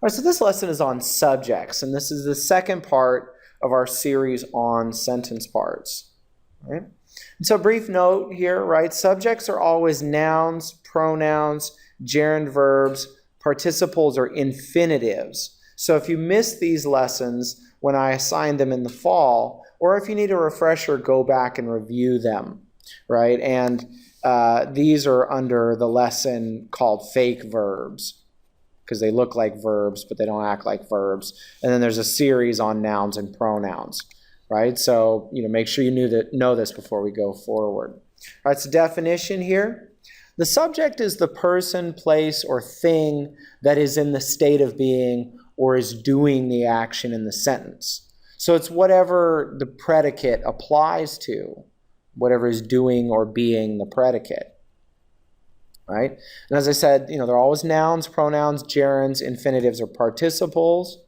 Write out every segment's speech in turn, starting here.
All right, so this lesson is on subjects, and this is the second part of our series on sentence parts. Right? And so, brief note here, right? Subjects are always nouns, pronouns, gerund verbs, participles, or infinitives. So if you missed these lessons when I assigned them in the fall, or if you need a refresher, go back and review them, right? And these are under the lesson called fake verbs, because they look like verbs, but they don't act like verbs. And then there's a series on nouns and pronouns, right? So, make sure you know this before we go forward. All right, so definition here. The subject is the person, place, or thing that is in the state of being or is doing the action in the sentence. So it's whatever the predicate applies to, whatever is doing or being the predicate. Right? And as I said, they're always nouns, pronouns, gerunds, infinitives, or participles.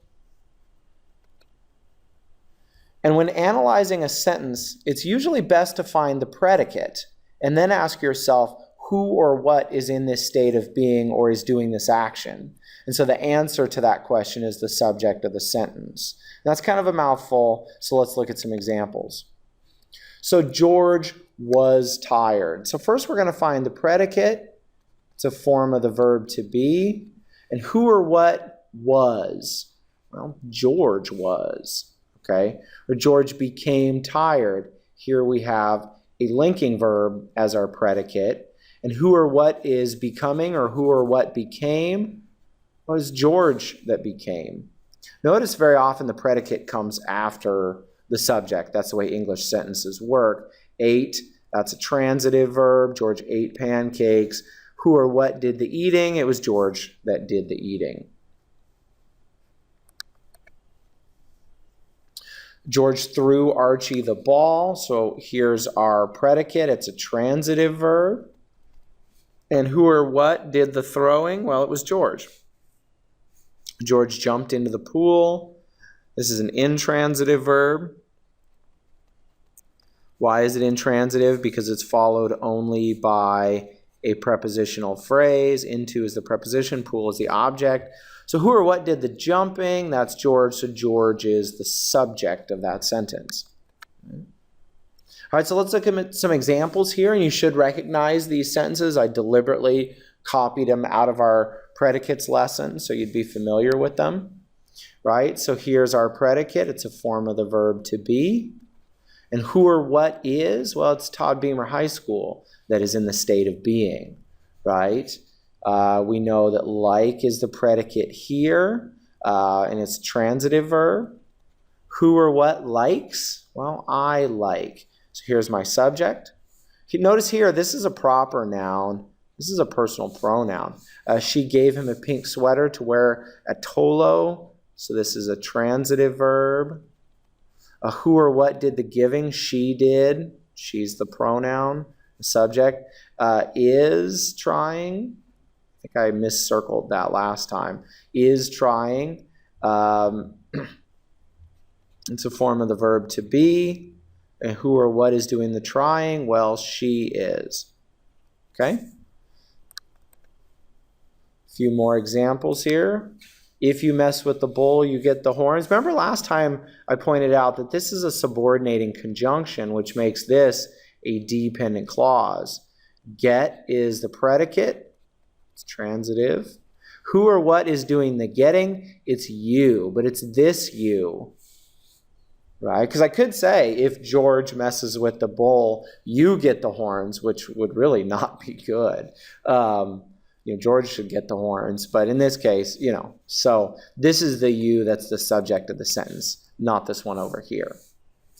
And when analyzing a sentence, it's usually best to find the predicate and then ask yourself who or what is in this state of being or is doing this action. And so the answer to that question is the subject of the sentence. That's kind of a mouthful, so let's look at some examples. So George was tired. So first we're going to find the predicate. It's a form of the verb to be. And who or what was? Well, George was. Okay? Or George became tired. Here we have a linking verb as our predicate. And who or what is becoming, or who or what became? Well, it's George that became. Notice very often the predicate comes after the subject. That's the way English sentences work. Ate, that's a transitive verb. George ate pancakes. Who or what did the eating? It was George that did the eating. George threw Archie the ball. So here's our predicate. It's a transitive verb. And who or what did the throwing? Well, it was George. George jumped into the pool. This is an intransitive verb. Why is it intransitive? Because it's followed only by a prepositional phrase. Into is the preposition, pool is the object. So who or what did the jumping? That's George, so George is the subject of that sentence. All right, so let's look at some examples here, and you should recognize these sentences. I deliberately copied them out of our predicates lesson, so you'd be familiar with them, right? So here's our predicate. It's a form of the verb to be. And who or what is? Well, it's Todd Beamer High School that is in the state of being, right? We know that like is the predicate here, and it's a transitive verb. Who or what likes? Well, I like. So here's my subject. Notice here, this is a proper noun. This is a personal pronoun. She gave him a pink sweater to wear at Tolo. So this is a transitive verb. Who or what did the giving? She did. She's the pronoun. The subject is trying. I think I miscircled that last time. Is trying. It's a form of the verb to be. And who or what is doing the trying? Well, she is. Okay? A few more examples here. If you mess with the bull, you get the horns. Remember last time I pointed out that this is a subordinating conjunction, which makes this a dependent clause. Get is the predicate. It's transitive. Who or what is doing the getting? It's you, but it's this you. Right? Because I could say, if George messes with the bull, you get the horns, which would really not be good. George should get the horns, but in this case, so this is the you that's the subject of the sentence, not this one over here.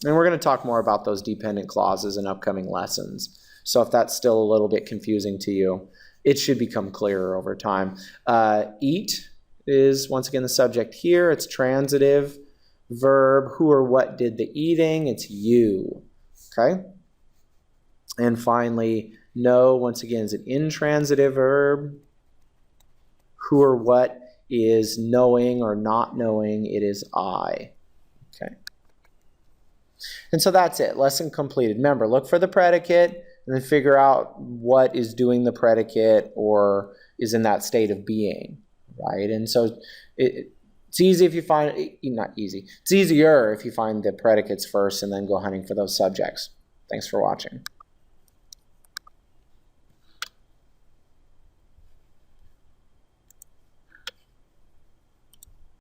And we're going to talk more about those dependent clauses in upcoming lessons. So if that's still a little bit confusing to you, it should become clearer over time. Eat is, once again, the subject here. It's transitive verb. Who or what did the eating? It's you. Okay? And finally, know, once again, is an intransitive verb. Who or what is knowing or not knowing? It is I. Okay? And so that's it. Lesson completed. Remember, look for the predicate and then figure out what is doing the predicate or is in that state of being. right? And so it's easy if you find, not easy, it's easier if you find the predicates first and then go hunting for those subjects. Thanks for watching.